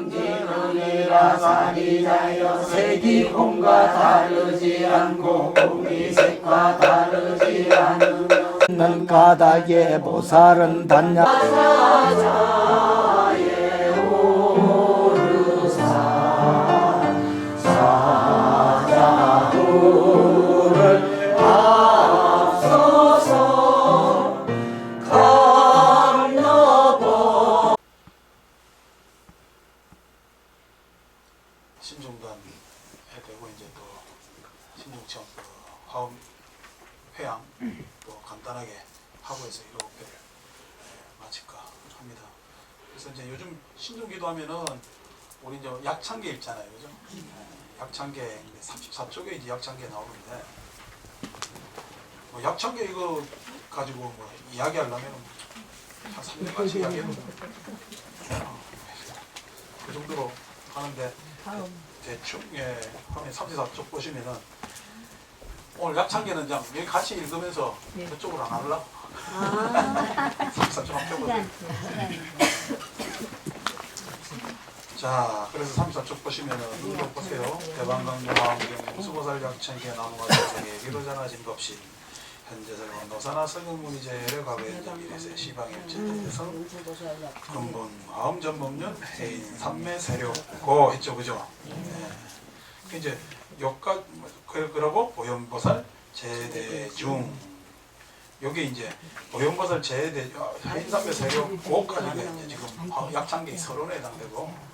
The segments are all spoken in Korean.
성지문이라 사리자여 색이공과 다르지 않고 공이 색과 다르지 않으면 가닥에 보살은 단냐 사자의 오르사 사자후를 앞서서 건너보 신중단에 되고 이제 또 신중청 화음 회양 또 간단하게 하고 해서 7개를 마칠까 합니다. 그래서 이제 요즘 신중기도 하면은 우리 이제 약창계 있잖아요, 그죠? 약창계 34쪽에 이제 약창계 나오는데 뭐 약창계 이거 가지고 뭐 이야기하려면 한 3년까지 이야기해도 그 정도로 하는데 대충 화면 34쪽 보시면은 오늘 약창계는 그냥 여기 같이 읽으면서 그쪽으로 안 하려고 34쪽 합격을 자 그래서 34쪽 보시면은 이거 보세요. 대방강도 화엄경 수보살 약창계 나무가세계 기로자나 진법신 현재 설명 노사나 설경문이제를 과거의 미래세 시방일체에서 근본 화엄전법륜 해인 삼매 세력고 했죠, 그죠? 네. 이제 여기까지 그러고 보현보살 제대중 여기 이제 보현보살 제대 해인 삼매 세력고까지가 이제 지금 약창계 서론에 해당되고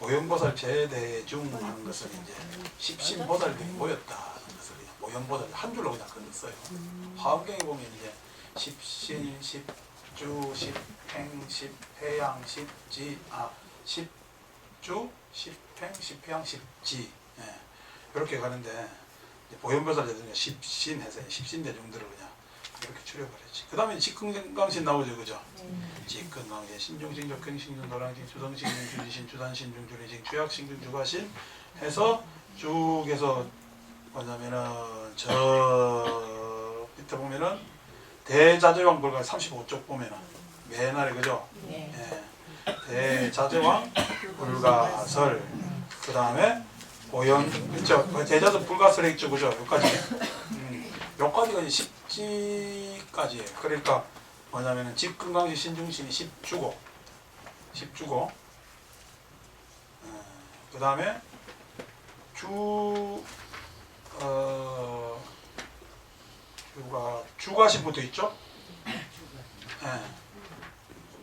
보현보살 제대중 하는 것은 이제 십신보살들이 모였다. 보현보살 한 줄로 그냥 끊었어요. 화엄경에 보면 이제 십신, 십주, 십행, 십해양, 십지, 십주, 십행, 십해양, 십지 이렇게 가는데 보현보살들은 십신 해서 십신대중들을 그냥 이렇게 추려을 했지. 그 다음에 직근강신 나오죠, 그죠? 직근강신, 신중신, 적행신중, 노랑신, 주성신, 주지신, 주단신중, 주리신, 주약신중, 주가신 해서 쭉 해서 뭐냐면은 저 밑에 보면은 대자재왕 불가 35쪽 보면은 맨 아래 그죠? 대자재왕 불가설 그 다음에 보현 그쵸? 대자재 불가설에 있죠, 그죠? 여기까지 여기까지가 이제 십지까지예요. 그러니까 뭐냐면은 직근강신 신중신이 십주고 그 다음에 주가신부터 있죠?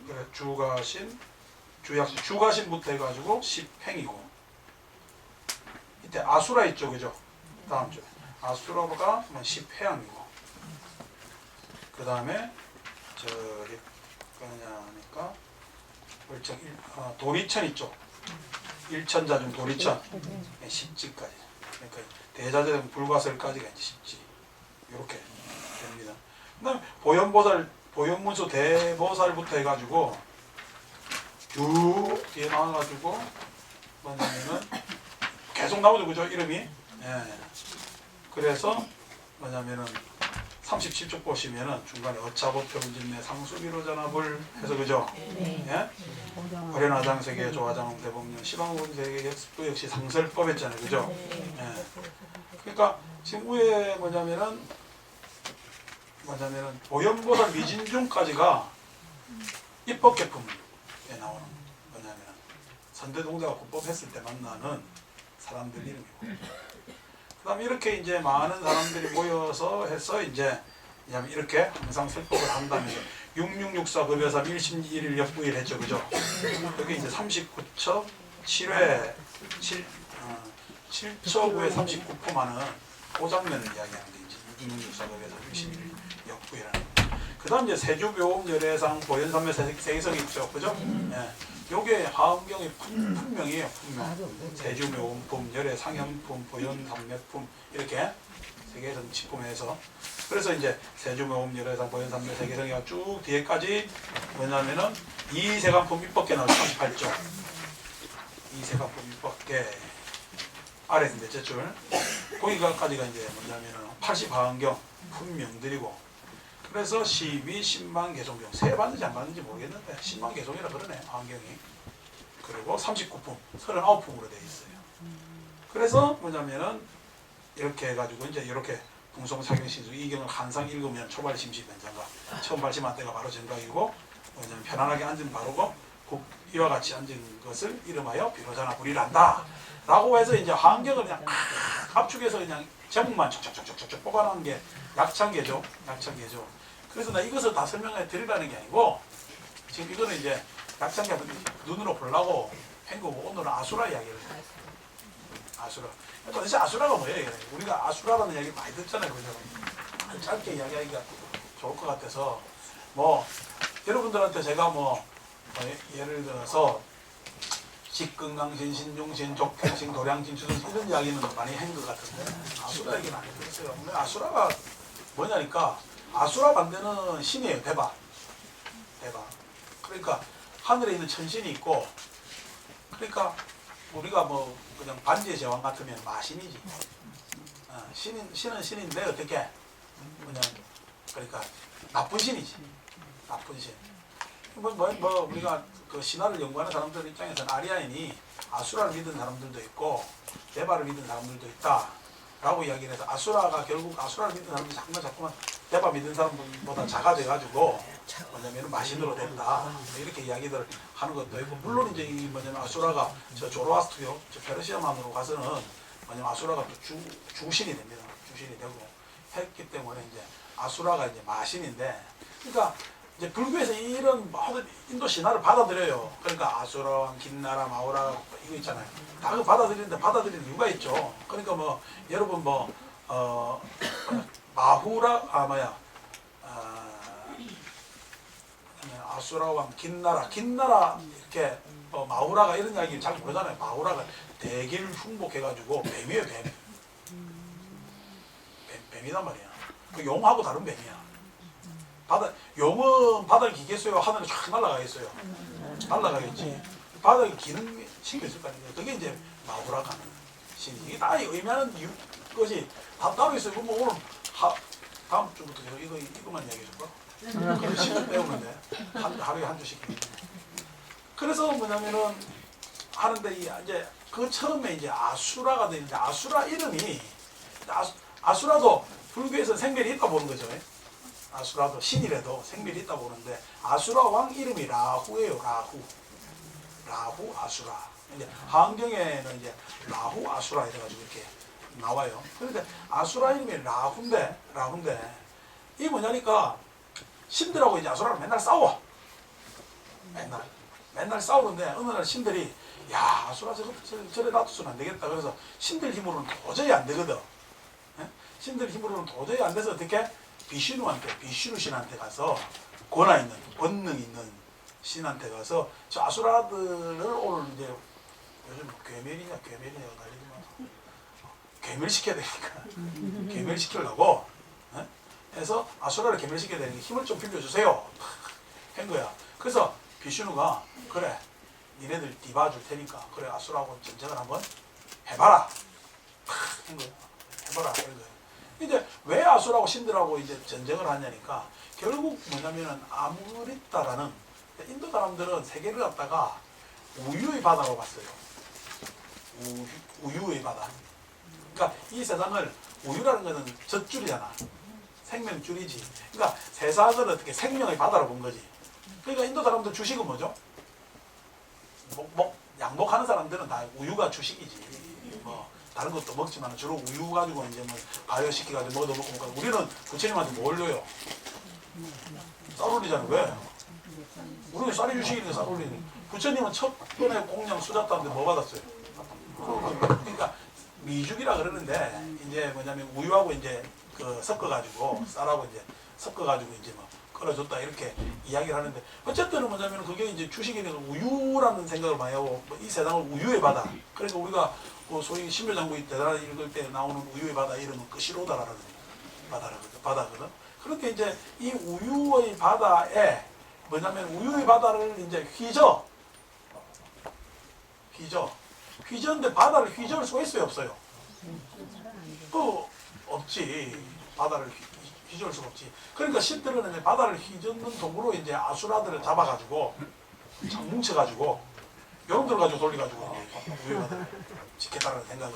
그래, 주가신, 주약신, 주가신부터 해가지고 십행이고 이때 아수라 있죠, 그죠? 다음 주에 아수라가 십해양이고 그 다음에 저기 뭐냐니까 도리천 있죠? 일천자중 도리천 십지까지 그러니까 대자재등 불가설까지가 이제 십지 이렇게 됩니다. 그다음에 보현보살 보현문수 대보살부터 해가지고 쭉 뒤에 나와가지고 뭐냐면은 계속 나오죠, 그죠? 이름이 그래서 뭐냐면은 37쪽 보시면은 중간에 어차법평진내 상수비로전압을 해서 그죠? 어련화장세계 조화장 대법령 시방문세계 또 역시 상설법 했잖아요, 그죠? 그러니까 지금 위에 뭐냐면은 보현보살 미진중까지가 입법개품에 나오는 뭐냐면 선대동자가 국법했을 때 만나는 사람들 이름이고 그 다음에 이렇게 이제 많은 사람들이 모여서 해서 이제 이렇게 항상 설법을 한다면서 6664 급여사 1심1일 역부일 했죠, 그죠? 여기 이제 39첩 7회 7첩 후에 39포만은 오장면을 이야기하는데 이제 6664 급여사 1심1일 역부일하는 그 다음 이제 세주묘음 열애상 보현삼매 세계성 있죠, 그죠? 요게 화엄경의 품명이에요, 품명. 세주묘음품, 열애상현품, 보현삼매품 이렇게 세계성 직품에서 그래서 이제 세주묘음 열애상 보현삼매 세계성이 쭉 뒤에까지 뭐냐면은 이세간품 입법계 나오죠, 38조. 이세간품 입법계 아래에서 몇째 줄 거기까지가 이제 뭐냐면은 80화엄경 품명들이고 그래서 12, 10만 개송경 세 받는지 안 받는지 모르겠는데 10만 개송이라 그러네, 화엄경이. 그리고 39품, 39품으로 되어 있어요. 그래서 뭐냐면은 이렇게 해가지고 이제 이렇게 궁성사경신수 이경을 항상 읽으면 초발심시 변장가, 처음 발심한 때가 바로 정각이고 뭐냐면 편안하게 앉은 바로고 이와 같이 앉은 것을 이름하여 비로자나 불이란다 라고 해서 이제 환경을 그냥 압축해서 그냥 제목만 촉촉촉촉촉 뽑아놓은 게 약창계죠. 약창계죠. 그래서 나 이것을 다 설명해 드리라는 게 아니고 지금 이거는 이제 약창계 눈으로 보려고 한 거고 오늘은 아수라 이야기를 해요. 아수라. 도대체 아수라가 뭐예요? 우리가 아수라라는 이야기 많이 듣잖아요. 그죠? 짧게 이야기하기가 좋을 것 같아서 뭐 여러분들한테 제가 예를 들어서 직근강신, 신중신, 족행신, 도량신, 주승신 이런 이야기는 많이 한 것 같은데 아수라 얘기는 안 해드렸어요. 근데 아수라가 뭐냐니까 아수라 반대는 신이에요. 대바. 그러니까 하늘에 있는 천신이 있고 그러니까 우리가 그냥 반지의 제왕 같으면 마신이지. 신은 신인데 어떻게 그러니까 나쁜 신이지. 나쁜 신. 우리가 그 신화를 연구하는 사람들 입장에서는 아리아인이 아수라를 믿은 사람들도 있고 데바를 믿은 사람들도 있다라고 이야기를 해서 아수라가 결국 아수라를 믿은 사람들이 자꾸만 데바 믿은 사람보다 작아져가지고 뭐냐면 마신으로 된다 이렇게 이야기들 하는 것도 있고 물론 이제 이 아수라가 저 조로아스트교 저 페르시아만으로 가서는 아수라가 또 주신이 됩니다. 주신이 되고 했기 때문에 이제 아수라가 이제 마신인데 그러니까 이제 불교에서 이런 모든 인도 신화를 받아들여요. 그러니까 아수라, 긴나라, 마오라 이거 있잖아요. 다 그 받아들이는데 받아들이는 이유가 있죠. 그러니까 여러분 마후라 아수라 왕 긴나라 이렇게 마후라가 이런 이야기 잘 모르잖아요. 마후라가 대기를 흉복해가지고 뱀이에요. 뱀이단 말이야. 그 용하고 다른 뱀이야. 용은 바닥에 기겠어요? 하늘에 쫙 날아가겠어요? 날아가겠지. 바닥에 기는 신경 있을 거 아니에요. 그게 이제 마후라가 하는 신이. 이게 다 의미하는 것이 다 따로 있어요. 그럼 오늘 다음 주부터 이거만 이야기해 줄까? 그럼 10분 배우는데 하루에 한 주씩. 그래서 뭐냐면은 하는데 이제 그 처음에 이제 아수라가 되는데 아수라 이름이 아수라도 불교에서 생멸이 있다 보는 거죠. 아수라도 신이라도 생멸이 있다 보는데 아수라 왕 이름이 라후예요. 라후 아수라. 이제 한경에는 이제 라후 아수라 이래가지고 이렇게 나와요. 그런데 아수라 이름이 라후인데 이 뭐냐니까 신들하고 이제 아수라랑 맨날 싸워. 맨날 싸우는데 어느 날 신들이 야 아수라 저래 놔두서는 안 되겠다. 그래서 신들 힘으로는 도저히 안 되거든. 신들 힘으로는 도저히 안 돼서 어떻게 비슈누 신한테 가서 권능 있는 신한테 가서 저 아수라들을 오늘 이제 요즘 괴멸이냐 난리지만 괴멸시켜야 되니까 괴멸시키려고 해서 아수라를 괴멸시켜야 되니까 힘을 좀 빌려주세요 한 거야. 그래서 비슈누가 그래 니네들 디바줄 테니까 그래 아수라하고 전쟁을 한번 해봐라 한 거야. 해봐라 이런 거야. 이제 왜 아수라하고 신들하고 이제 전쟁을 하냐니까 결국 뭐냐면은 아무리따라는 인도 사람들은 세계를 갖다가 우유의 바다로 봤어요. 우유의 바다. 그러니까 이 세상을 우유라는 것은 젖줄이잖아. 생명줄이지. 그러니까 세상을 어떻게 생명의 바다로 본 거지. 그러니까 인도 사람들 주식은 뭐죠? 양복하는 사람들은 다 우유가 주식이지. 다른 것도 먹지만 주로 우유 가지고 이제 발효시켜가지고 먹어도 먹고 우리는 부처님한테 뭐 올려요? 쌀 올리잖아. 왜? 우리는 쌀이 주식이니까 쌀 올리니. 부처님은 첫 번에 공양 수자타인데 뭐 받았어요? 그러니까 미죽이라 그러는데 이제 뭐냐면 우유하고 이제 섞어가지고 쌀하고 이제 섞어가지고 이제 끓여줬다 이렇게 이야기를 하는데 어쨌든 뭐냐면 그게 이제 주식이니까 우유라는 생각을 많이 하고 이 세상을 우유의 바다. 그러니까 우리가 소위 신묘장구이 대단히 읽을 때 나오는 우유의 바다 이름은 끄시로다라는 바다거든. 그렇게 이제 이 우유의 바다에 뭐냐면 우유의 바다를 이제 휘저는데 바다를 휘저을 수가 있어요, 없어요? 없지. 바다를 휘저을 수가 없지. 그러니까 신들은 이제 바다를 휘젓는 도구로 이제 아수라들을 잡아가지고 뭉쳐가지고 여러분들 가지고 돌려가지고 우유의 바다를 짓겠다라는 생각을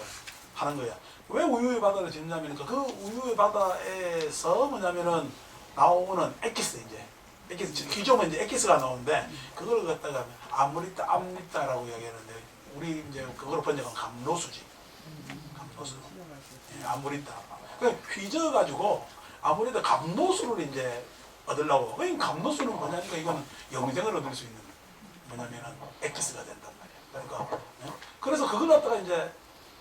하는 거야. 왜 우유의 바다를 짓냐면 그 우유의 바다에서 뭐냐면은 나오는 엑기스 이제 엑기스 기존은 이제 엑기스가 나오는데 그걸 갖다가 암리따라고 이야기하는데 우리 이제 그걸 번역한 감로수지. 감로수. 예, 아무리따. 그 휘저어가지고 아무래도 감로수를 이제 얻으려고. 감로수는 뭐냐니까 이거는 영생을 얻을 수 있는 뭐냐면은 엑기스가 된단 말이야. 그러니까 그래서 그걸 갖다가 이제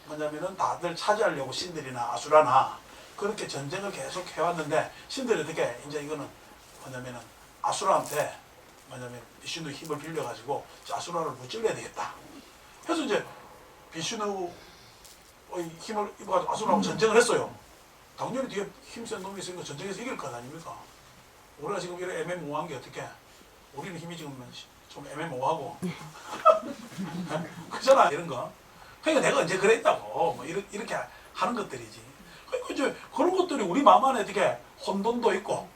뭐냐면은 다들 차지하려고 신들이나 아수라나 그렇게 전쟁을 계속 해왔는데 신들이 어떻게 이제 이거는 뭐냐면은 아수라한테 뭐냐면 비슈누 힘을 빌려가지고 아수라를 무찔러야 되겠다. 그래서 이제 비슈누의 힘을 입어가지고 아수라하고 전쟁을 했어요. 당연히 뒤에 힘센 놈이 있으니까 전쟁에서 이길 것 아닙니까? 우리가 지금 이렇게 애매모호한 게 어떻게? 우리는 힘이 지금 좀 애매모호하고 그잖아 이런 거. 그러니까 내가 언제 그랬다고 뭐 이렇게 하는 것들이지. 그러니까 이제 그런 것들이 우리 마음 안에 어떻게 혼돈도 있고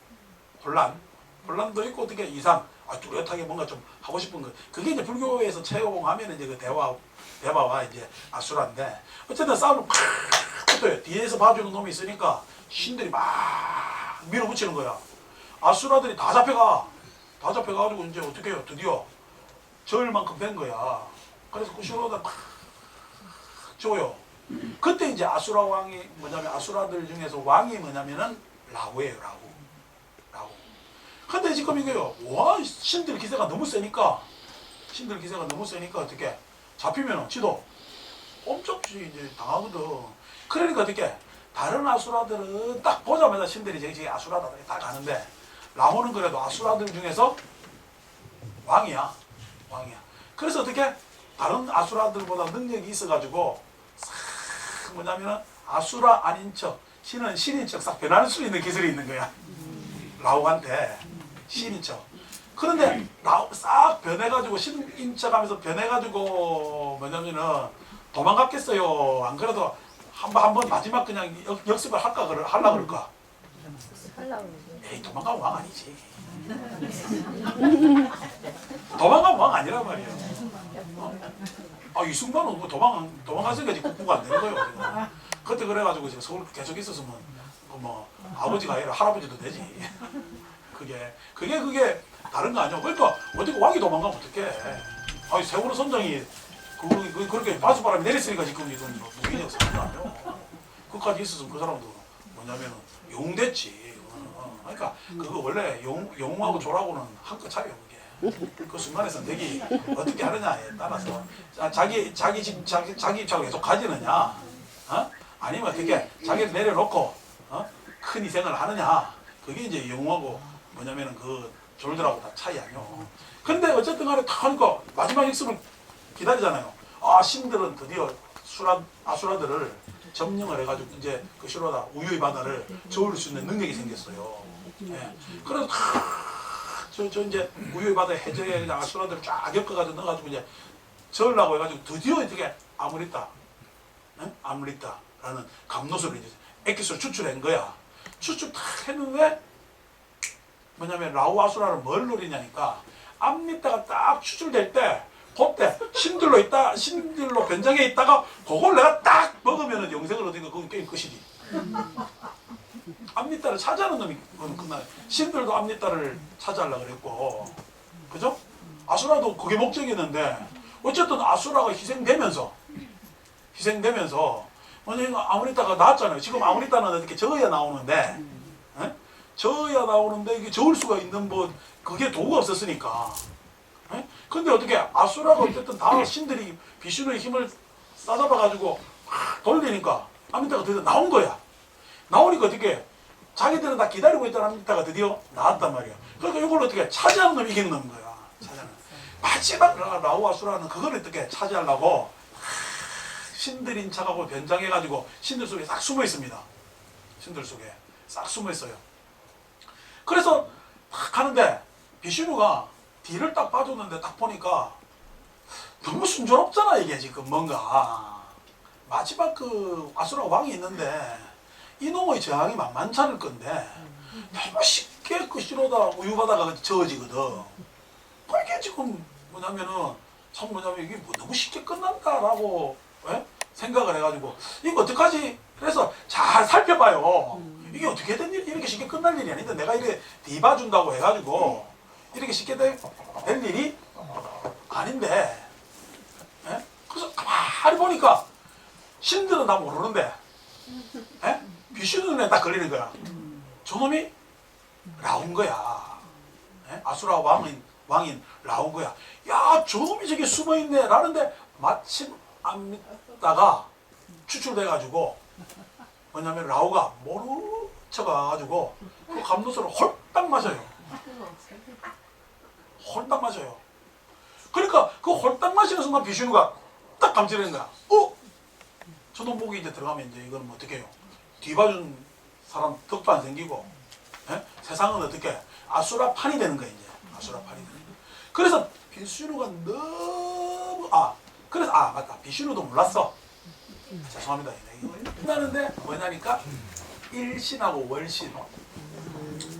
혼란도 있고 어떻게 이상 뚜렷하게 뭔가 좀 하고 싶은 거. 그게 이제 불교에서 채용하면 이제 그 대화와 이제 아수라인데 어쨌든 싸움을 팍 붙어요. 뒤에서 봐주는 놈이 있으니까 신들이 막 밀어붙이는 거야. 아수라들이 다 잡혀가지고 이제 어떻게 해요? 드디어 저울만큼 된 거야. 그래서 구시로다 막 줘요. 그때 이제 아수라 왕이 뭐냐면 아수라들 중에서 왕이 뭐냐면은 라후예요. 라후. 근데 지금 이거요. 와 신들 기세가 너무 세니까 어떻게 잡히면은 지도 엄청 이제 당하거든. 그러니까 어떻게 다른 아수라들은 딱 보자마자 신들이 저기 아수라다 딱 가는데 라후는 그래도 아수라들 중에서 왕이야. 그래서 어떻게 다른 아수라들보다 능력이 있어가지고 싹 뭐냐면은 아수라 아닌 척 신인 척 싹 변할 수 있는 기술이 있는 거야. 라후한테 신인 척. 그런데 싹 변해가지고 신인 척하면서 변해가지고 뭐냐면은 도망갔겠어요. 안 그래도 한번 마지막 그냥 역습을 하려고 그럴까? 에이 도망가면 왕 아니지. 도망가면 왕 아니란 말이에요. 이승만은 뭐 도망갔으니까 이제 국부가 안 되는 거예요. 그때 그래가지고 이제 서울 계속 있었으면 뭐 아버지가 아니라 할아버지도 되지. 그게 다른 거 아니야. 그러니까 어떻게 왕이 도망가면 어떡해. 세월호 선장이 그렇게 바수바람이 내렸으니까 지금 이건 뭐 무기력 사는 거 아니야. 그까지 있었으면 그 사람도 뭐냐면은 영웅됐지. 그러니까 그거 원래 영웅하고 조라고는 한끗 차이요. 그 순간에서 너기 어떻게 하느냐에 따라서 자기 입장을 계속 가지느냐, 아니면 어떻게 자기를 내려놓고 큰 희생을 하느냐. 그게 이제 영웅하고 뭐냐면은 그 졸들하고 다 차이 아니요. 근데 어쨌든 간에 다 하니까 마지막 역습을 기다리잖아요. 신들은 드디어 아수라들을 점령을 해가지고 이제 그 시로다 우유의 바다를 저을 수 있는 능력이 생겼어요. 예. 그래서 저 이제 우유의 바다에 해저에 아수라들을 쫙 엮어가지고 넣어가지고 이제 저으려고 해가지고 드디어 어떻게 아무리따라는 감노수를 이제 엑기스를 추출한 거야. 추출 다 했는데 뭐냐면 라후 아수라는 뭘 노리냐니까 암리따가 딱 추출될 때 그때 신들로 변장해 있다가 그걸 내가 딱 먹으면 영생을 얻으니까 그건 게임 끝이지. 암리따를 차지하는 놈이 그건 끝나요. 신들도 암리따를 차지하려고 그랬고, 그죠? 아수라도 그게 목적이었는데 어쨌든 아수라가 희생되면서 뭐냐면 아무리따가 나왔잖아요. 지금 아무리따는 이렇게 저어야 나오는데 저어야 나오는데 이게 저을 수가 있는 뭐 그게 도구가 없었으니까. 근데 어떻게 아수라가 어쨌든 다 신들이 비슈누의 힘을 싸잡아가지고 돌리니까 아미따가 드디어 나온 거야. 나오니까 어떻게 자기들은 다 기다리고 있던 아미따가 드디어 나왔단 말이야. 그러니까 이걸 어떻게 차지하는 놈이 이기는 놈인 거야. 마지막 라후 아수라는 그걸 어떻게 차지하려고 신들인 척하고 변장해가지고 신들 속에 싹 숨어 있습니다. 신들 속에 싹 숨어 있어요. 그래서 딱 가는데 비슈누가 뒤를 딱 봐줬는데 딱 보니까 너무 순조롭잖아. 이게 지금 뭔가 마지막 그 아수라 왕이 있는데 이놈의 저항이 만만치 않을 건데 너무 쉽게 그 시로다 우유바다가 저어지거든. 그게 지금 뭐냐면은 참 뭐냐면 이게 뭐 너무 쉽게 끝난다라고 예? 생각을 해가지고 이거 어떡하지? 그래서 잘 살펴봐요. 이게 어떻게 된 일, 이렇게 쉽게 끝날 일이 아닌데 내가 이렇게 뒤봐준다고 해가지고 이렇게 쉽게 될 일이 아닌데 예? 그래서 가만히 보니까 신들은 다 모르는데 예? 비슈 눈에 딱 걸리는 거야. 저놈이 라온 거야. 예? 아수라 왕인 라온 거야. 야, 저놈이 저기 숨어있네 라는데 마침 안 믿다가 추출돼가지고 뭐냐면 라오가 모르는 척가가지고 그 감도수를 홀딱 마셔요. 홀딱 마셔요. 그러니까 그 홀딱 마시는 순간 비슈누가 딱 감지되는 거야. 저놈 목이 이제 들어가면 이제 이거는 뭐 어떻게 해요? 뒤봐준 사람 덕도 안 생기고 예? 세상은 어떻게 아수라판이 되는 거야 이제. 아수라판이 되는 거야. 그래서 비슈누가 너무 그래서 맞다. 비슈누도 몰랐어. 죄송합니다. 끝나는데 뭐냐니까 일신하고 월신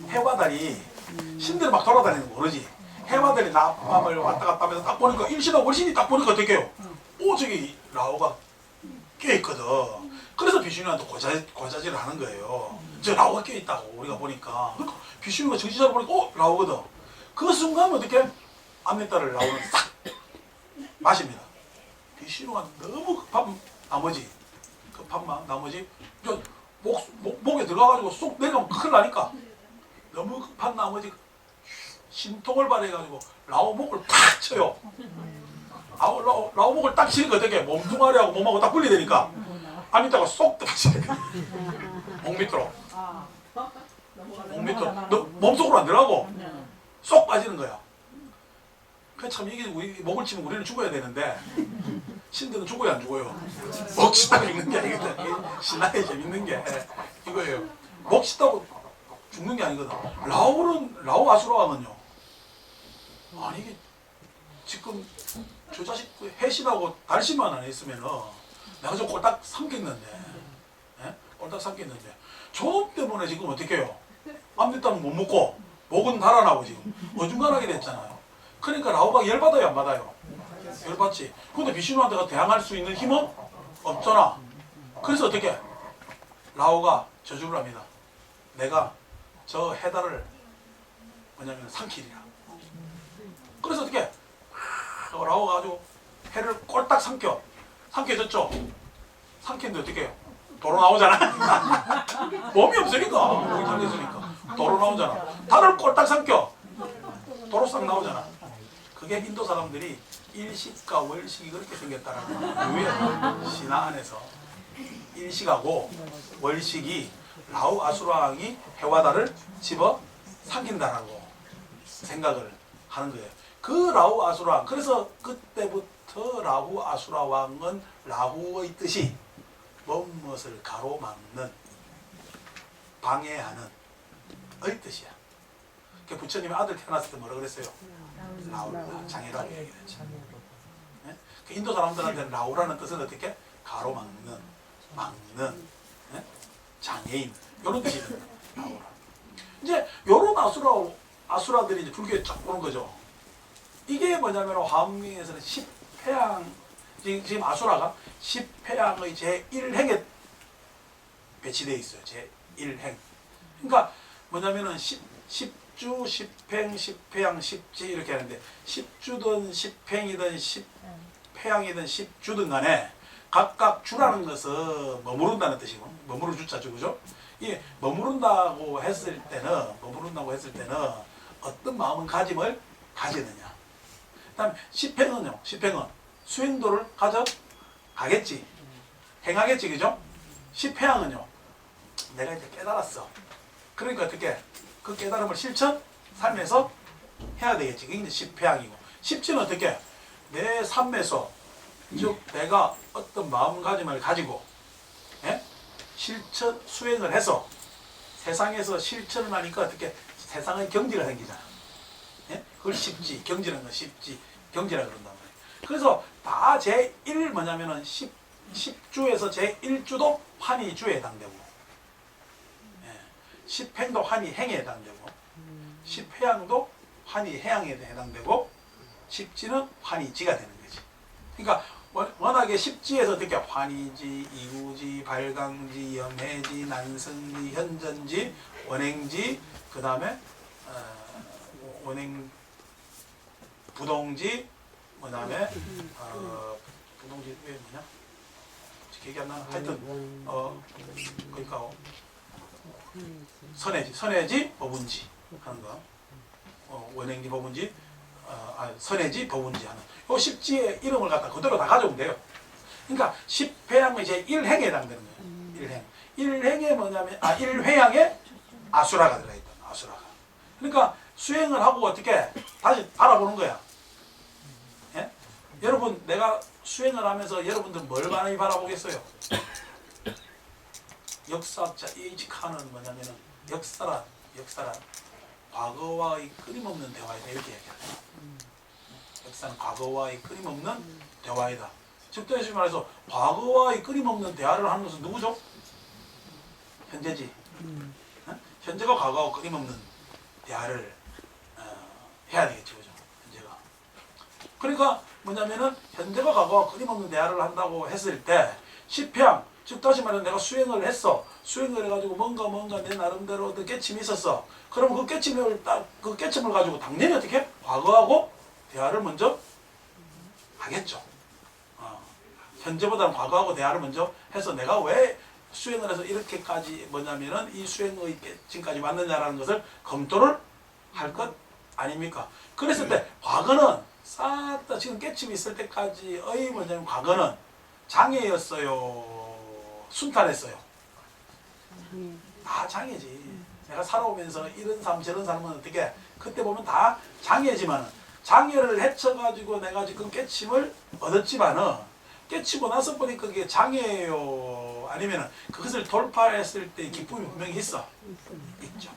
해와 달이 신들이 막 돌아다니는 거 모르지. 해와 달이 낮밤을 왔다 갔다 하면서 딱 보니까 일신하고 월신이 딱 보니까 어떻게 해요? 저기 라오가 껴있거든. 그래서 비슈누한테 고자질을 하는 거예요. 저 라오가 껴있다고 우리가 보니까. 그러니까 비슈누가 정신 차려 보니까 라오거든. 그 순간 어떻게 암내딸을 라오는 싹 마십니다. 비슈누가 너무 급한 나머지 목에 들어가가지고 쏙 내려가면 큰일 나니까 너무 급한 나머지 심통을 발휘해가지고 라오 목을 탁 쳐요. 라오 목을 딱 치니까 어떻게 몸뚱아리하고 몸하고 딱 분리되니까 안 있다가 쏙 들어가시는 거야. 목 밑으로. 목 밑으로. 몸속으로 안 들어가고 쏙 빠지는 거야. 참 이게 우리 목을 치면 우리는 죽어야 되는데 신들은 죽어야 안 죽어요. 목 치다가 죽는 게 아니거든. 신화에 재밌는 게 이거예요. 목 치다고 죽는 게 아니거든. 라오 아수라 왕은요. 아니 이게 지금 저 자식 해신하고 달심만 안 했으면은 내가 저 꼴딱 삼켰는데, 예? 꼴딱 삼켰는데 저놈 때문에 지금 어떻게 해요? 암뒷담은 못 먹고 목은 달아나고 지금 어중간하게 됐잖아요. 그러니까 라오가 열받아요 안 받아요? 열받지. 근데 비슈누한테가 대항할 수 있는 힘은 없잖아. 그래서 어떻게 라오가 저주를 합니다. 내가 저 해달을 뭐냐면 삼키리라. 그래서 어떻게 라오가 가지고 해를 꼴딱 삼켜졌죠. 삼켰는데 어떻게 해요? 도로 나오잖아. 몸이 없으니까 몸이 달렸으니까 도로 나오잖아. 달을 꼴딱 삼켜 도로 싹 나오잖아. 그게 인도 사람들이 일식과 월식이 그렇게 생겼다라는 유의 신화 안에서 일식하고 월식이 라오 아수라 왕이 해와달을 집어 삼킨다라고 생각을 하는 거예요. 그 라오 아수라 왕, 그래서 그때부터 라오 아수라 왕은 라후의 뜻이 무엇을 가로막는 방해하는 의 뜻이야. 그 부처님이 아들 태어났을 때 뭐라 그랬어요? 라우라, 장애라고 얘기했죠. 네? 그 인도 사람들한테는 라우라는 뜻은 어떻게? 가로막는, 막는, 네? 장애인 이런 뜻이거든요. 라우라. 이제 이런 아수라들이 이제 불교에 쫙 오는 거죠. 이게 뭐냐면 화엄경에서는 10회양 지금 아수라가 10회양의 제1행에 배치되어 있어요. 제1행. 그러니까 뭐냐면은 10주, 10행, 10회양, 10지 이렇게 하는데 10주든 10행이든 10회양이든 10주든 간에 각각 주라는 것은 머무른다는 뜻이고 머무를 주자죠. 그죠? 이 머무른다고 했을 때는 어떤 마음은 가짐을 가지느냐. 그다음 10행은요. 10행은 수행도를 가겠지. 행하겠지. 그죠? 10회양은요. 내가 이제 깨달았어. 그러니까 어떻게 그 깨달음을 실천 삶에서 해야 되겠지. 그게 이제 10회양이고 10지는 어떻게 내 삶에서 즉 내가 어떤 마음가짐을 가지고 실천 수행을 해서 세상에서 실천을 하니까 어떻게 세상의 경지가 생기잖아. 그걸 10지 경지라는 건 10지 경지라 그런단 말이에요. 그래서 다 제1 뭐냐면은 10주에서 제1주도 환희주에 해당되고 10행도 환희행에 해당되고 10회양도 환희해양에 해당되고 십지는 환희지가 되는 거지. 그러니까 워낙에 십지에서 어떻게 환희지, 이구지, 발광지, 염해지, 난성지, 현전지, 원행지, 그 다음에 원행 부동지, 그 다음에 부동지 왜 뭐냐? 기억이 안 나나? 하여튼 그러니까 선해지, 법운지 하는 거, 원행지, 법운지, 선해지, 법운지 하는 요 십지의 이름을 갖다 그대로 다 가져오면 돼요. 그러니까 십회양은 이제 일행에 해당되는 거예요. 일행에 뭐냐면 일회양에 아수라가 들어있다. 아수라가. 그러니까 수행을 하고 어떻게 다시 바라보는 거야. 예? 여러분 내가 수행을 하면서 여러분들 뭘 많이 바라보겠어요? 역사자 이직하는 뭐냐면은 역사란 과거와의 끊임없는 대화이다 이렇게 얘기합니다. 역사는 과거와의 끊임없는 대화이다. 즉 다시 말해서 과거와의 끊임없는 대화를 하는 것은 누구죠? 현재지. 현재가 과거와 끊임없는 대화를 해야 되겠죠, 그죠? 현재가. 그러니까 뭐냐면은 현재가 과거와 끊임없는 대화를 한다고 했을 때 십향, 즉 다시 말해서 내가 수행을 했어. 수행을 해가지고 뭔가 내 나름대로 어떤 깨침이 있었어. 그럼 그 깨침을 가지고 당연히 어떻게 과거하고 대화를 먼저 하겠죠. 현재보다는 과거하고 대화를 먼저 해서 내가 왜 수행을 해서 이렇게까지 뭐냐면은 이 수행의 깨침까지 왔느냐라는 것을 검토를 할 것 아닙니까? 그랬을 때 과거는 싹 다 지금 깨침이 있을 때까지의 뭐냐면 과거는 장애였어요. 순탄했어요. 다 장애지. 내가 살아오면서 이런 삶 저런 삶은 어떻게 그때 보면 다 장애지만은 장애를 헤쳐가지고 내가 지금 깨침을 얻었지만은 깨치고 나서 보니까 그게 장애예요. 아니면은 그것을 돌파했을 때 기쁨이 분명히 있어. 있죠.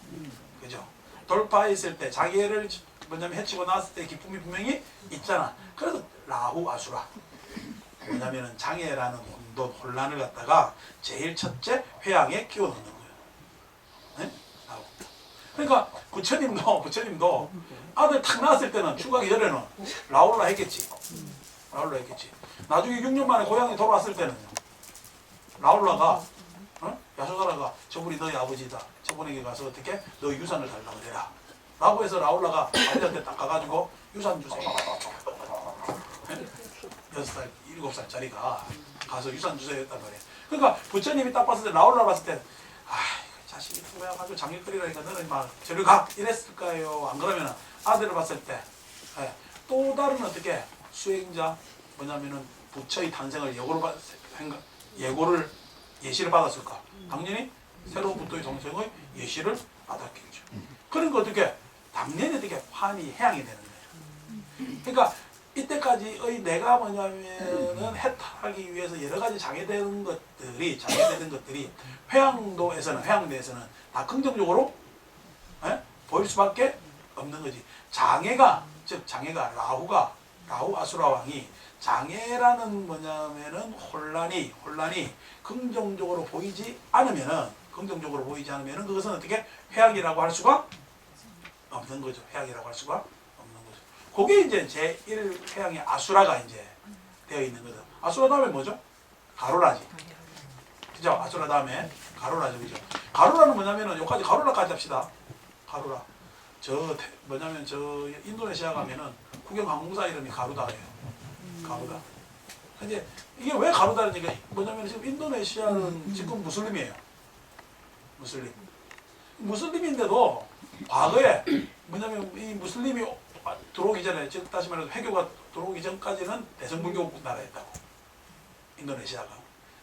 그죠? 돌파했을 때 장애를 뭐냐면 헤치고 나왔을 때 기쁨이 분명히 있잖아. 그래서 라후 아수라. 뭐냐면은 장애라는 혼돈, 혼란을 갖다가 제일 첫째 회양에 끼워 넣는 거예요. 네? 그러니까 부처님도 아들 탁 낳았을 때는 출가하기 전에는 라울라 했겠지. 라울라 했겠지. 나중에 6년 만에 고향에 돌아왔을 때는요. 라울라가 야소다라가 저분이 너희 아버지다. 저분에게 가서 어떻게 너 유산을 달라고 해라. 라고 해서 라울라가 아버지한테 딱 가가지고 유산 주세요. 6살, 7살짜리가 가서 유산 주세요 했단 말이에요. 그러니까 부처님이 딱 봤을 때 라울라 봤을 때 자식이 투매가지고 장길거리라니까 너는 막 저리 가 이랬을까요? 안 그러면 아들을 봤을 때 또 다른 어떻게 수행자 뭐냐면은 부처의 탄생을 예시를 받았을까? 당연히 새로운 부처의 동생의 예시를 받았겠죠. 그러니까 어떻게 당연히 어떻게 환희 해양이 되는 거예요. 그러니까 이때까지의 내가 뭐냐면은 해탈하기 위해서 여러 가지 장애되는 것들이 회양도에서는 다 긍정적으로 보일 수밖에 없는 거지. 장애가 라후 아수라 왕이 장애라는 뭐냐면은 혼란이 긍정적으로 보이지 않으면은 그것은 어떻게 회양이라고 할 수가 없는 거죠. 회양이라고 할 수가 없는 거죠. 그게 이제 제1회양의 아수라가 이제 되어 있는 거죠. 아수라 다음에 뭐죠? 가로라지. 그죠? 아수라 다음에 가로라죠. 그죠? 가로라는 뭐냐면은 여기까지 가로라까지 합시다. 가로라. 저 인도네시아 가면은 국영항공사 이름이 가루다예요. 가루다. 근데 이게 왜 가루다니까 뭐냐면 지금 인도네시아는 지금 무슬림이에요. 무슬림인데도 과거에 뭐냐면 이 무슬림이 들어오기 전에 즉 다시 말해서 회교가 들어오기 전까지는 대성불교 나라였다고. 인도네시아가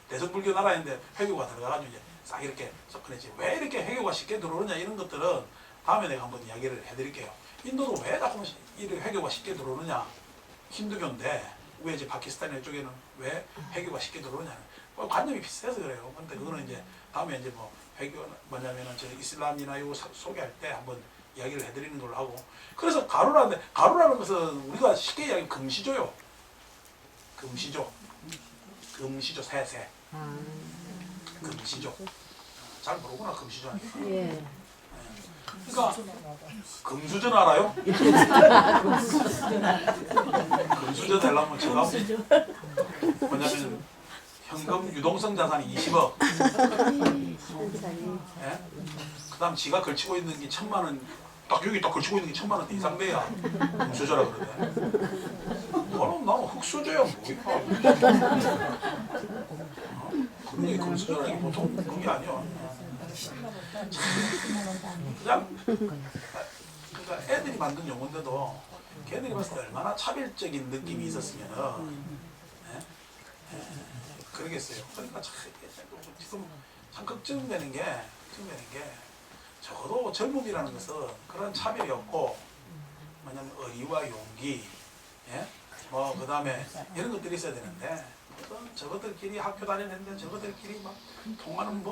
대성불교 나라인데 회교가 들어가가지고 이제 싹 이렇게 섞어내지. 왜 이렇게 회교가 쉽게 들어오느냐 이런 것들은 다음에 내가 한번 이야기를 해드릴게요. 인도도 왜 자꾸 이렇게 회교가 쉽게 들어오느냐? 힌두교인데 왜 이제 파키스탄 이쪽에는 왜 회교가 쉽게 들어오느냐? 관념이 비슷해서 그래요. 근데 그거는 이제 다음에 이제 뭐 회교 뭐냐면은 저 이슬람이나 이거 소개할 때 한번 이야기를 해드리는 걸로 하고. 그래서 가루라는 것은 우리가 쉽게 이야기하면 금시조요. 금시조 새. 금시조. 잘 모르구나 금시조하니까. 예. 그러니까 금수저 알아요? 금수저 되려면 제가 뭐냐면 현금 유동성 자산이 20억. 예? 그다음 지가 걸치고 있는 게 1,000만 원. 딱 여기 딱 걸치고 있는 게 1,000만 원 이상 돼야 금수저라 그러대. 그럼 나는 흑수저야 뭐야? 그런 게 금수저라는 게 보통 그런 게 아니야. 그냥 그러니까 애들이 만든 용어인데도 걔들이 봤을 때 얼마나 차별적인 느낌이 있었으면은 그러겠어요. 그러니까 참 지금 참 걱정되는 게 적어도 젊음이라는 것은 그런 차별이 없고 뭐냐면 의리와 용기, 예? 뭐 그다음에 이런 것들이 있어야 되는데 저것들끼리 학교 다니는데 저것들끼리 막 통하는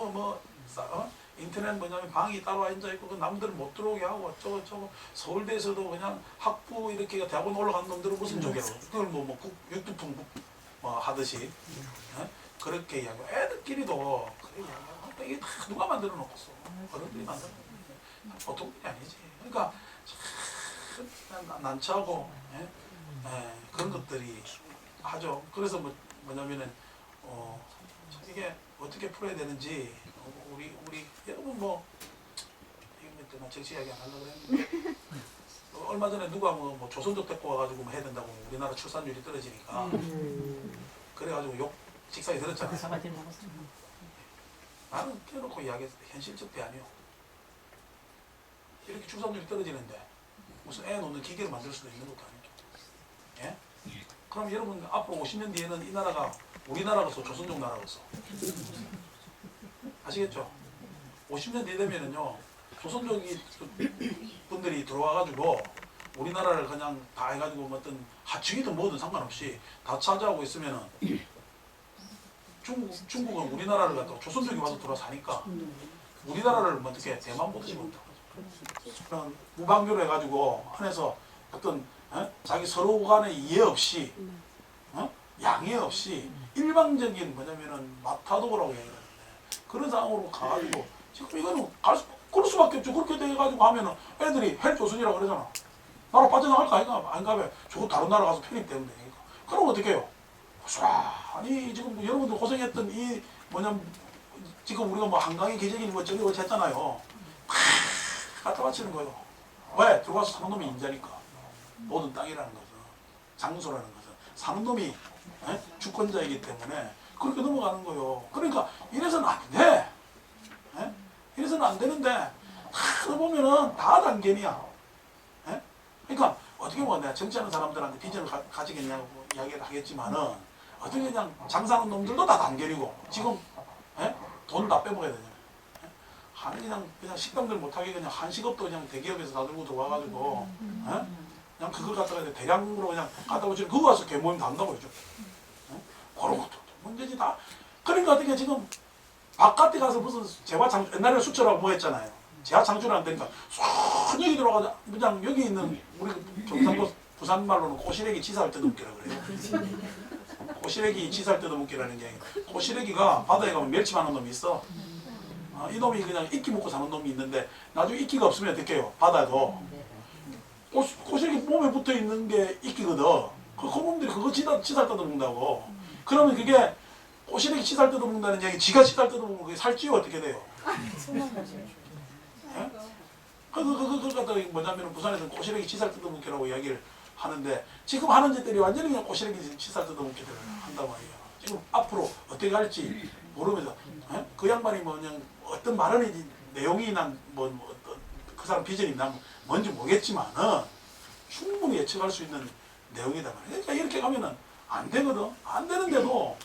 인터넷 뭐냐면 방이 따로 앉아 있고 그 남들 못 들어오게 하고 저거 서울대에서도 그냥 학부 이렇게 대학원 올라간 놈들은 무슨 조개로 그걸 뭐 육두풍 하듯이 그렇게 이야기하고 애들끼리도 그렇게 이야기하고 이게 다 누가 만들어 놓겠어. 어른들이 만들어 놓고 보통 일이 아니지. 그러니까 참 난처하고 그런 것들이 하죠. 그래서 뭐냐면은 이게 어떻게 풀어야 되는지 우리 여러분 이거 정치 이야기 안 하려고 그랬는데 얼마 전에 누가 조선족 데리고 와가지고 해야 된다고 우리나라 출산율이 떨어지니까 그래가지고 욕 직사에 들었잖아요. 나는 껴놓고 이야기해서 현실적 대안이요. 이렇게 출산율이 떨어지는데 무슨 애 놓는 기계를 만들 수도 있는 것도 아니죠. 예? 그럼 여러분 앞으로 50년 뒤에는 이 나라가 우리나라로서 조선족 나라로서 아시겠죠? 50년 뒤 되면은요 조선족이 분들이 들어와가지고 우리나라를 그냥 다 해가지고 어떤 하층이든 뭐든 상관없이 다 차지하고 있으면은 중국은 우리나라를 갖다가 조선족이 와서 들어와 사니까 우리나라를 어떻게 대만 보듯이 본다고. 그런 무방교로 해가지고 안에서 어떤 자기 서로 간의 이해 없이 양해 없이 일방적인 뭐냐면은 마타도라고 얘기하는데 그런 상황으로 가가지고 지금 이거는 그럴 수밖에 없죠. 그렇게 돼가지고 하면은 애들이 헬조선이라고 그러잖아. 나라 빠져나갈까 아닌가 봐. 저거 다른 나라 가서 편입되면 되니까. 그럼 어떻게 해요? 아니 지금 여러분들 고생했던 이 지금 우리가 한강의 기적인 저기 했잖아요. 다 갖다 바치는 거예요. 왜? 들어가서 사는 놈이 인자니까. 모든 땅이라는 것은 장소라는 것은 사는 놈이 주권자이기 때문에 그렇게 넘어가는 거예요. 그러니까 이래서는 안 돼. 이래서는 안 되는데 다 보면은 다 단견이야. 그러니까 어떻게 보면 내가 정치하는 사람들한테 비전을 가지겠냐고 이야기를 하겠지만은 어떻게 그냥 장사하는 놈들도 다 단견이고 지금 돈 다 빼먹어야 되잖아요. 그냥 식당들 못하게 그냥 한식업도 그냥 대기업에서 다 들고 들어와가지고 그냥 그걸 갖다가 대량으로 그냥 갖다 붙이는 그거 가서 개모임 다 한다고 그러죠. 그런 것도 문제지 다. 그러니까 어떻게 지금 바깥에 가서 무슨 재화창 옛날에 수초라고 뭐 했잖아요. 재화창출을 안 되니까 손이 들어가자 그냥 여기 있는 우리 경상도 부산 말로는 꼬시래기 치사할 때도 웃기라 그래요. 꼬시래기 치사할 때도 웃기라는 게 꼬시래기가 바다에 가면 멸치 많은 놈이 있어. 이 놈이 그냥 이끼 먹고 사는 놈이 있는데 나중에 이끼가 없으면 어떻게 해요? 바다도 꼬시래기 몸에 붙어 있는 게 이끼거든. 그 놈들이 그거 치사할 때도 먹는다고. 그러면 그게 꼬시래기 치사할 때도 먹는다는 얘기 지가 치사할 때도 먹으면 그게 살찌워 어떻게 돼요? 그걸 갖다가 뭐냐면 부산에서는 꼬시래기 치살 뜯어먹기라고 이야기를 하는데 지금 하는 짓들이 완전히 그냥 꼬시래기 치살 뜯어먹기를 한단 말이에요. 지금 앞으로 어떻게 갈지 모르면서 그 양반이 그냥 어떤 발언이 내용이 그 사람 비전이 뭔지 모르겠지만은 충분히 예측할 수 있는 내용이다 말이에요. 그러니까 이렇게 가면은 안 되거든. 안 되는데도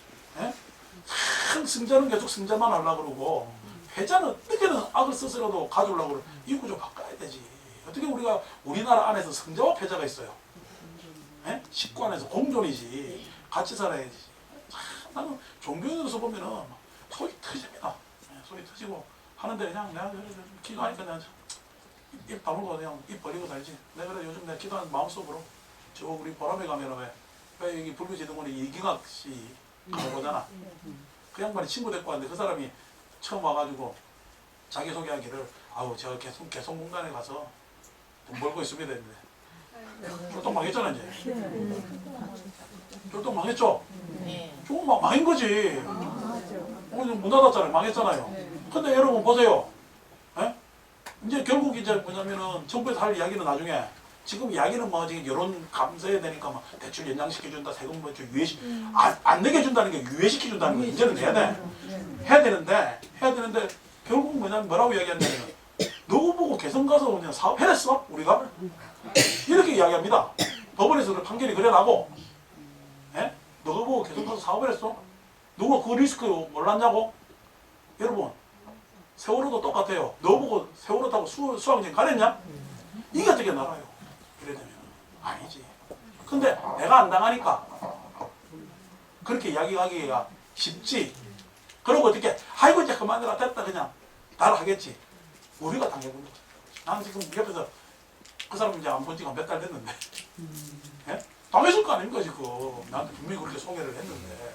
승자는 계속 승자만 하려고 그러고 패자는 어떻게든 악을 써서라도 가져오려고 그러고 이 구조 바꿔야 되지. 어떻게 우리가 우리나라 안에서 승자와 패자가 있어요. 식구 안에서 공존이지. 같이 살아야지. 나는 종교인으로서 보면은 소리 터집니다. 소리 터지고 하는데 그냥 내가 기도하니까 그냥 입 다물고 그냥 입 벌리고 다니지. 내가 그래 요즘 내가 기도하는 마음속으로 저 우리 보람에 가면은 왜 여기 불교지도원에 이경학 씨 가보잖아. 그 양반이 친구 데리고 왔는데 그 사람이 처음 와가지고 자기소개하기를 아우 제가 개성 공단에 가서 돈 벌고 있으면 되는데 쫄딱 망했잖아 이제. 쫄딱 망했죠? 조금 망한 거지. 문 닫았잖아요. 망했잖아요. 근데 여러분 보세요. 에? 이제 결국 이제 뭐냐면은 정부에서 할 이야기는 나중에 지금 이야기는 뭐 지금 여론 감싸야 되니까 막 대출 연장시켜준다, 세금 뭐 유예시 안 내게 준다는 게 유예시켜준다는 거 이제는 해야 돼. 해야 되는데 결국 뭐라고 이야기하냐면 누구 보고 개성 가서 그냥 사업해냈어 우리가 이렇게 이야기합니다. 법원에서 판결이 그래 나고, 예? 누구 보고 개성 가서 사업을 했어? 누가 그 리스크 몰랐냐고? 여러분 세월호도 똑같아요. 너 보고 세월호 타고 수학여행 가랬냐? 이게 어떻게 나가요? 이래 되면 아니지. 근데 내가 안 당하니까 그렇게 이야기하기가 쉽지. 그러고 어떻게 아이고 이제 그만해라 됐다 그냥 나를 하겠지. 우리가 당해본 거지. 나는 지금 옆에서 그 사람 이제 안 본 지가 몇 달 됐는데 예? 당했을 거 아닙니까 지금. 나한테 분명히 그렇게 소개를 했는데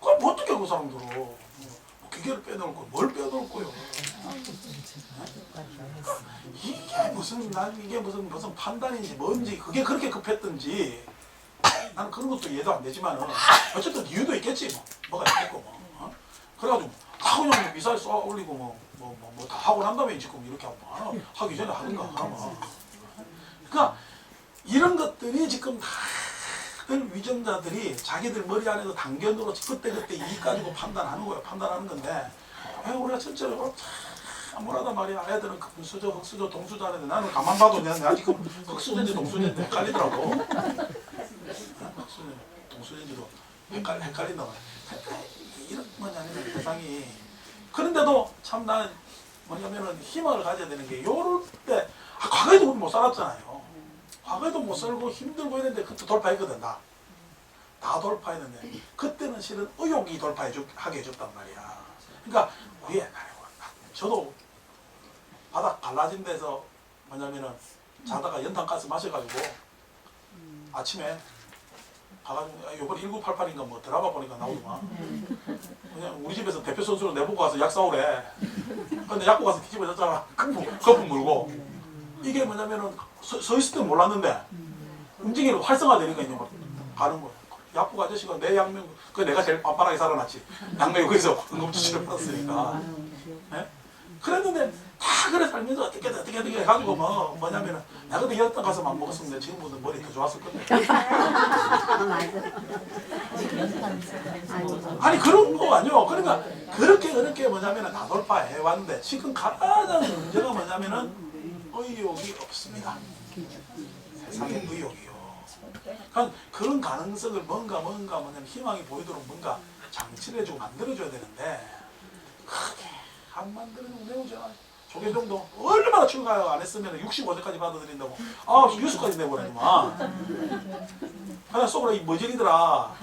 그럼 어떻게 그 사람들은 뭐 기계를 빼놓을 거 뭘 빼놓을 거요. 이게 무슨 판단인지 뭔지 그게 그렇게 급했던지 나는 그런 것도 이해도 안 되지만은 어쨌든 이유도 있겠지 뭐가 있겠고 뭐. 그래가지고 다 그냥 미사일 쏘아 올리고 뭐 다 하고 난 다음에 지금 이렇게 하고 하기 전에 하든가 하면. 그러니까 이런 것들이 지금 다들 위정자들이 자기들 머리 안에서 당견으로 그때 이익 가지고 판단하는 거예요. 판단하는 건데 우리가 전체적으로 뭐라단 말이야. 애들은 금수저, 흑수저, 동수저 하는데 나는 가만 봐도 내가 지금 흑수저인지 동수저인지 헷갈리더라고. 흑수저, 동수저인지도 헷갈린다 말이야. 이런 뭐냐면 세상이. 그런데도 참 나는 뭐냐면은 희망을 가져야 되는 게 요럴 때 과거에도 우리 못 살았잖아요. 과거에도 못 살고 힘들고 이랬는데 그때 돌파했거든 다 돌파했는데 그때는 실은 의욕이 하게 해줬단 말이야. 그러니까 우리 옛날에 저도 바닥 갈라진 데서 뭐냐면은 자다가 연탄가스 마셔가지고 아침에 가가지고 요번에 1988인가 뭐 드라마 보니까 나오더만 그냥 우리 집에서 대표 선수로 내보고 가서 약 사오래. 근데 약국 가서 뒤집어졌잖아. 거품 물고. 이게 뭐냐면은 서 있을 때 몰랐는데 움직이는 활성화되니까 이제 막 가는 거야. 약국 아저씨가 내 양명 그 내가 제일 빤빤하게 살아났지. 양명이 거기서 응급처치를 받았으니까. 네? 그랬는데 다 그래 살면서 어떻게 해가지고 뭐냐면은 내가 그때 연탄 가서 안 먹었으면 지금 무슨 머리 더 좋았을 건데. 아니 그런 거 아니요. 그러니까 그렇게 뭐냐면은 다 돌파해 왔는데 지금 가장 문제가 뭐냐면은 의욕이 없습니다. 세상에 의욕이요. 그러니까 그런 가능성을 뭐냐면 희망이 보이도록 뭔가 장치를 해주고 만들어줘야 되는데 그게 안 만들어주고 내오잖아. 조계종도 얼마나 출가 안 했으면 65세까지 받아들인다고 뉴스까지 내보내더만. 그냥 속으로 이 머저리더라.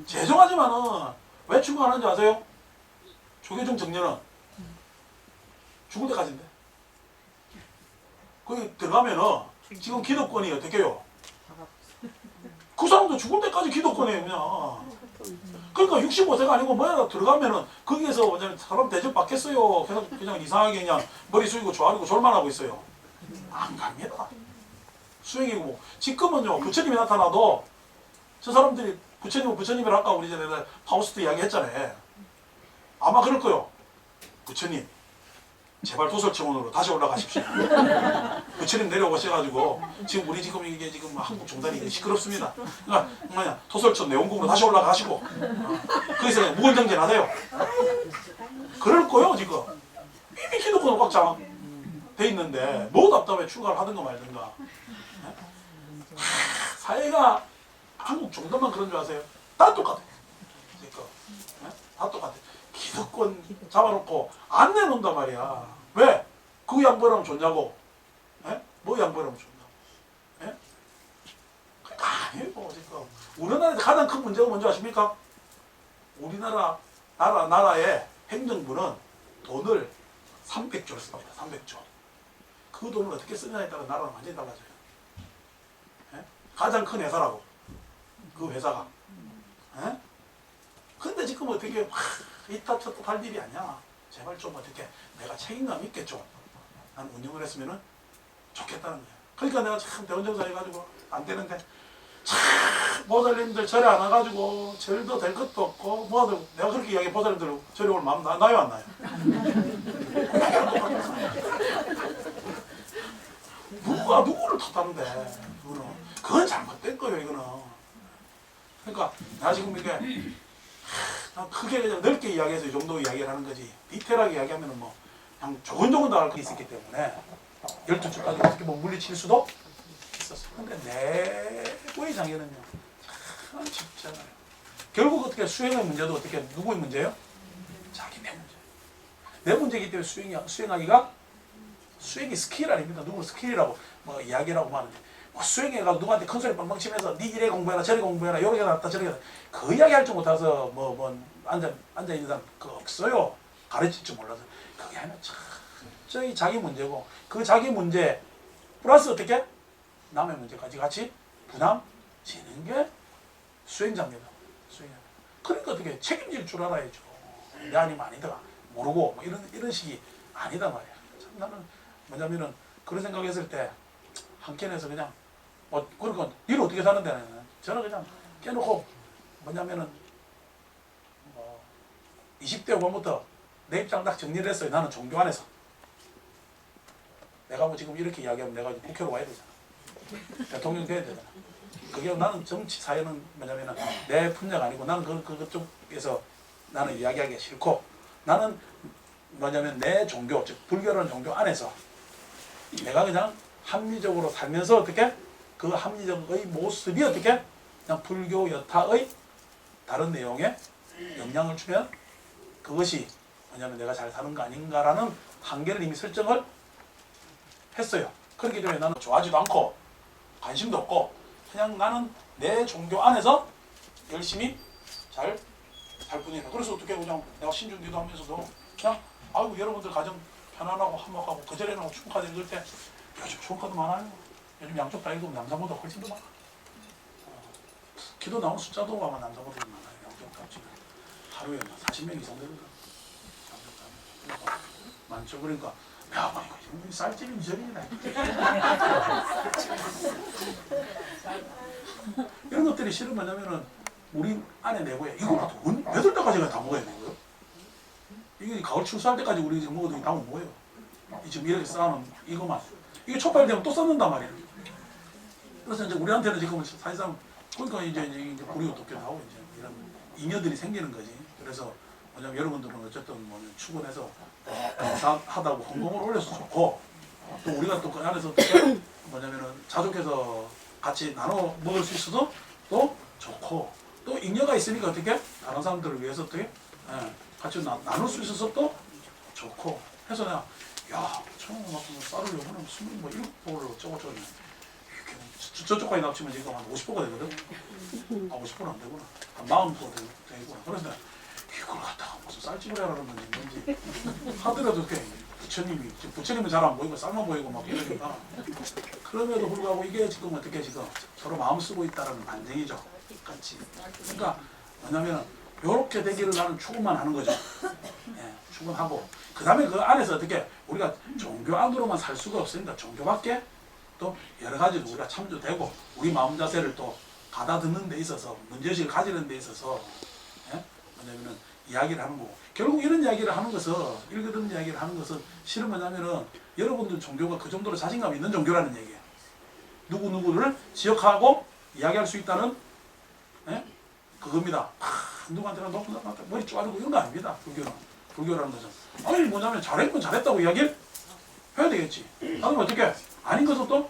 죄송하지만은 왜 출가 안 하는지 아세요? 조계종 정년은 죽을 때까지인데 거기 들어가면은 지금 기득권이 어떻게 해요? 그 사람도 죽을 때까지 기득권이에요 그냥. 그러니까 65세가 아니고 뭐야 들어가면은 거기에서 뭐냐면 사람 대접 받겠어요. 그냥 이상하게 그냥 머리 숙이고 조아리고 졸만하고 있어요. 안 갑니다. 수행이고 뭐. 지금은요 부처님이 나타나도 저 사람들이 부처님을 아까 우리 전에 파우스트 이야기 했잖아요. 아마 그럴 거요. 부처님 제발 도설청원으로 다시 올라가십시오. 부처님 내려오셔가지고 지금 이게 지금 한국 종단이 시끄럽습니다. 그러니까 뭐냐 도설청 내원국으로 다시 올라가시고 거기서 무건정전 하세요. 그럴 거요 지금. 이미 기독교는 확장 돼 있는데 뭐 답답해 출가를 하든가 말든가. 사회가 한국 종단만 그런 줄 아세요? 다 똑같아. 다 똑같아. 기득권 잡아놓고 안 내놓는단 말이야. 왜? 그 양보하면 좋냐고. 에? 뭐 양보하면 좋냐고. 에? 아니에요 지금. 우리나라에서 가장 큰 문제가 뭔지 아십니까? 나라의 행정부는 돈을 300조를 씁니다. 300조. 그 돈을 어떻게 쓰냐에 따라 나라는 완전히 달라져요. 에? 가장 큰 회사라고. 그 회사가. 에? 근데 지금 어떻게 이따 쳤다 할 일이 아니야. 제발 좀 어떻게 내가 책임감 있게 좀 난 운영을 했으면 좋겠다는 거예요. 그러니까 내가 참 대원정사 해가지고 안 되는데 참 보살님들 절에 안 와가지고 절도 될 것도 없고 뭐하든 내가 그렇게 이야기해. 보살님들 절에 올 마음 나요 안 나요? 누가 누구를 탓하는데 이거는 그건 잘못된 거예요. 이거는. 그러니까 나 지금 이게 난 크게 그냥 넓게 이야기해서 이 정도 이야기를 하는 거지 디테일하게 이야기하면 뭐 그냥 조근조근 다 알 수 있었기 때문에 12주까지 어떻게 뭐 물리칠 수도 있었어. 근데 내부의 장애는요 참 쉽잖아요. 결국 어떻게 수행의 문제도 어떻게 누구의 문제예요? 자기 내 문제. 내 문제이기 때문에 수행이 스킬 아닙니다. 누구 스킬이라고 뭐 이야기라고 하는데 뭐 수행해가지고 누구한테 큰 소리 빵빵 치면서 니 이래 공부해라 저래 공부해라 이렇게 놨다 저렇게 놨다 그 이야기 할 줄 못해서 뭐 앉아 있는 사람 그 없어요. 가르칠 줄 몰라서 그게 아니라 철저히 자기 문제고 그 자기 문제 플러스 어떻게 남의 문제까지 같이 부담지는 게 수행자입니다. 수행자. 그러니까 어떻게 책임질 줄 알아야죠. 내 아니면 아니다 모르고 뭐 이런 식이 아니다 말이야. 참 나는 뭐냐면은 그런 생각했을 때 한켠에서 그냥 그러니까 니를 어떻게 사는데 저는 그냥 깨놓고 뭐냐면은 20대 후반부터 내 입장 딱 정리를 했어요. 나는 종교 안에서 내가 뭐 지금 이렇게 이야기하면 내가 국회로 와야 되잖아. 대통령 돼야 되잖아. 그게 나는 정치 사회는 뭐냐면은 내 분야가 아니고 나는 그쪽에서 나는 이야기하기 싫고 나는 뭐냐면 내 종교 즉 불교라는 종교 안에서 내가 그냥 합리적으로 살면서 어떻게 그 합리적의 모습이 어떻게 그냥 불교 여타의 다른 내용에 영향을 주면 그것이 뭐냐면 내가 잘 사는 거 아닌가라는 한계를 이미 설정을 했어요. 그렇기 때문에 나는 좋아하지도 않고 관심도 없고 그냥 나는 내 종교 안에서 열심히 잘 살 뿐이다. 그래서 어떻게 그냥 내가 신중기도 하면서도 그냥 아이고 여러분들 가정 편안하고 화목하고 그전에는 축복카드 읽을 때 요즘 축복카드 많아요. 요즘 양쪽 다 읽으면 남자보다 훨씬 더 많아. 기도 나온 숫자도 아마 남자보다 많아요. 양쪽 다 지금 하루에 40명 이상 되거든. 양쪽 다 많죠. 그러니까 야, 이거 쌀집이 저리네. 이런 것들이 실은 뭐냐면은 우리 안에 내고에 이거 몇 월 때까지 다 먹어야 되고요. 이게 가을 출소할 때까지 우리 지금 먹어도 다 못 먹어요. 지금 이렇게 쌓아놓은 이거만. 이게 촉발되면 또 쌓는단 말이에요. 그래서 이제 우리한테는 지금 사실상 그러니까 이제 불이 어떻게 나오고 이제 이런 잉여들이 생기는 거지. 그래서 뭐냐면 여러분들은 어쨌든 뭐 출근해서 하다고 헌금을 올려서 좋고 또 우리가 또 그 안에서 뭐냐면은 자족해서 같이 나눠 먹을 수 있어도 또 좋고 또 잉여가 있으니까 어떻게 다른 사람들을 위해서 어떻게 같이 나눌 수 있어서 또 좋고 해서 내가 야 처음 막 쌀을 요번에 27포를 어쩌고저쩌고 이렇게 저쪽까지 납치면 지금 한 50포가 되거든. 50포는 안 되구나. 한 40포가 되구나. 그래서 이걸 갖다가 무슨 쌀집을 해라는 건지 뭔지 하더라도 이렇게 부처님은 잘 안 보이고 쌀만 보이고 막 이러니까 그럼에도 불구하고 이게 지금 어떻게 지금 서로 마음 쓰고 있다라는 반증이죠. 같이. 그러니까 뭐냐면 이렇게 되기를 나는 추구만 하는 거죠. 예, 추구하고 그 다음에 그 안에서 어떻게 우리가 종교 안으로만 살 수가 없으니까 종교밖에 또 여러 가지로 우리가 참조되고 우리 마음 자세를 또 가다듬는 데 있어서 문제의식을 가지는 데 있어서 뭐냐면은 이야기를 하는 거고 결국 이런 이야기를 하는 것은 읽어듣는 이야기를 하는 것은 실은 뭐냐면은 여러분들 종교가 그 정도로 자신감 있는 종교라는 얘기예요. 누구누구를 지역하고 이야기할 수 있다는 그겁니다. 누구한테나 높은 사람한테 머리 쪼아주고 이런 거 아닙니다. 불교라는 것은 아니 뭐냐면 잘했건 잘했다고 이야기를 해야 되겠지. 나는 어떻게 아닌 것은 또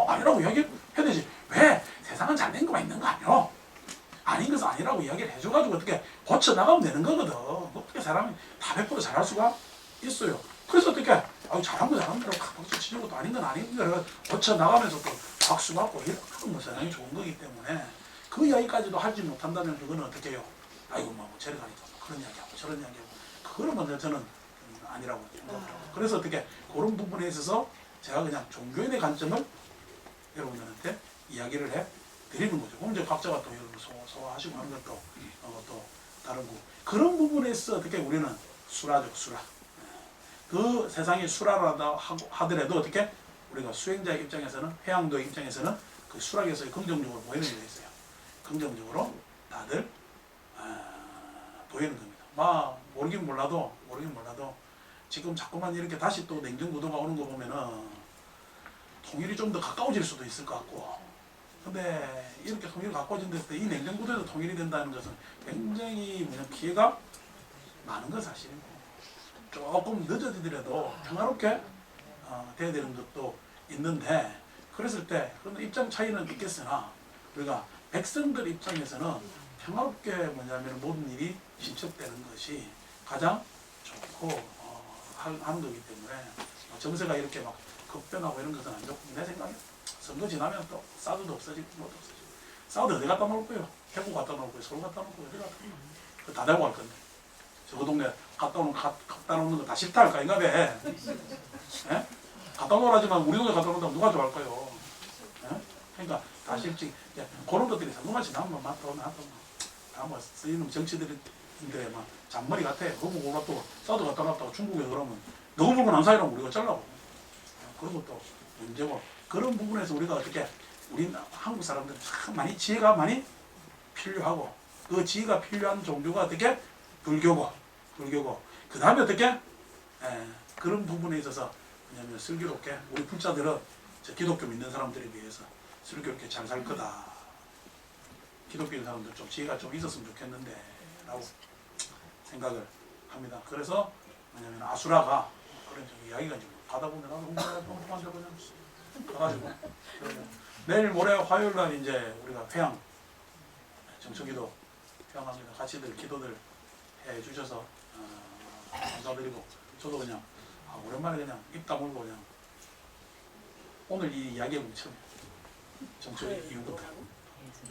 아니라고 이야기를 해야 되지. 왜 세상은 잘된 거만 있는 거 아니요. 아닌 것은 아니라고 이야기를 해줘가지고 어떻게 고쳐나가면 되는 거거든. 어떻게 사람이 다 100% 잘할 수가 있어요. 그래서 어떻게 잘한 거 잘한 대로 박수 치는 것도 아닌 건 아닌 거라 고쳐나가면서 또 박수 받고 이런 건 세상이 좋은 거기 때문에 그 이야기까지도 하지 못한다면 그거는 어떻게 해요? 아이고 뭐 저리 가니까 그런 이야기하고 저런 이야기하고 그거는 먼저 저는 아니라고 생각합니다. 그래서 어떻게 그런 부분에 있어서 제가 그냥 종교에 대한 관점을 여러분들한테 이야기를 해 드리는 거죠. 그럼 이제 각자가 또 여러분 소화하시고 하는 것도 또 다르고 그런 부분에 있어 어떻게 우리는 수라죠. 수라. 그 세상이 수라라다 하더라도 어떻게 우리가 수행자의 입장에서는 해양도의 입장에서는 그 수락에서 긍정적으로 보이는 게 있어요. 긍정적으로 다들 보이는 겁니다. 막 모르긴 몰라도 지금 자꾸만 이렇게 다시 또 냉전 구도가 오는 거 보면은 통일이 좀 더 가까워질 수도 있을 것 같고, 근데 이렇게 통일이 가까워진다 때 이 냉전 구도에서 통일이 된다는 것은 굉장히 피해가 많은 건 사실이고, 조금 늦어지더라도 평화롭게 돼야 되는 것도 있는데, 그랬을 때 그런 입장 차이는 있겠으나 우리가 백성들 입장에서는 평화롭게 모든 일이 진척되는 것이 가장 좋고 하는 거기 때문에 정세가 이렇게 막 급변하고 이런 것은 안 좋고, 내 생각에 선거 지나면 또 사드도 없어지고 뭐도 없어지고. 사드 어디 갖다 놓을 거예요? 대구 갖다 놓을 거예요? 서울 갖다 놓을 거예요? 어디 갖다 놓을 거예요? 다 대고 할 건데 저 동네 갖다 놓는 거 다 싫다 할까 인가 봐. 예? 갖다 놓으라지만 우리 동네 갖다 놓는다면 누가 좋아할까요? 예? 그러니까 다 싫지. 그런 것들이 선거만 지나면 뭐 쓰이는 정치들인데 막 잔머리 같아. 그거 보고 사드 갖다 놨다고 중국에 그러면 너무 물건 안 사이라면 우리가 잘라고. 그런 것도 문제고, 그런 부분에서 우리가 어떻게, 우리 한국 사람들은 참 지혜가 많이 필요하고, 그 지혜가 필요한 종교가 어떻게 불교고 그 다음에 어떻게 그런 부분에 있어서 왜냐하면 슬기롭게 우리 불자들은 기독교 믿는 사람들에 비해서 슬기롭게 잘 살 거다. 기독교인 사람들 좀 지혜가 좀 있었으면 좋겠는데 라고 생각을 합니다. 그래서 왜냐하면 아수라가 그런 이야기가 이제 가다 보면 나도 엉뚱한데 그냥 가가지고 내일 모레 화요일 날 이제 우리가 회양 정초기도 회양합니다. 같이들 기도들 해 주셔서 감사드리고, 저도 그냥 오랜만에 그냥 입 다물고 그냥 오늘 이 이야기가 처음이에요. 정초기 이후부터.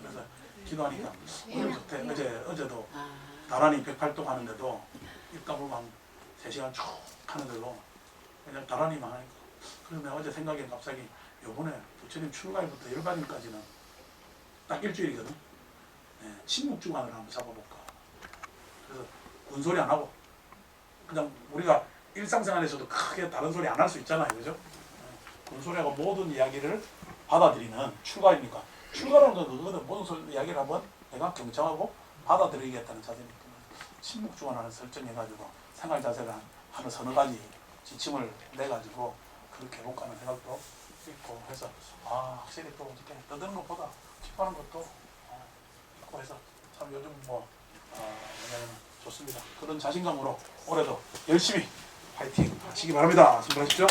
그래서 기도하니까 오늘 좋대. 어제도 나란히 108동 하는데도 입 다물고 한 3시간 쭉 하는데도 그냥 나란히만 하니까. 그래서 내가 어제 생각에 갑자기 요번에 부처님 출가일부터 열반일까지는 딱 일주일이거든. 침묵 주간을 한번 잡아볼까. 그래서 군소리 안 하고 그냥 우리가 일상생활에서도 크게 다른 소리 안 할 수 있잖아요, 그죠? 군소리하고 모든 이야기를 받아들이는 출가입니까? 출가라는 건 그거는 모든 이야기를 한번 내가 경청하고 받아들이겠다는 자세입니다. 침묵 주간을 설정해가지고 생활 자세를 하는 서너 가지 지침을 내가지고 그렇게 해볼까 하는 생각도 있고 해서 확실히 또 이렇게 떠드는 것보다 킵하는 것도 있고 해서 참 요즘 뭐냐면 좋습니다. 그런 자신감으로 올해도 열심히 파이팅 하시기 바랍니다. 수고하십시오.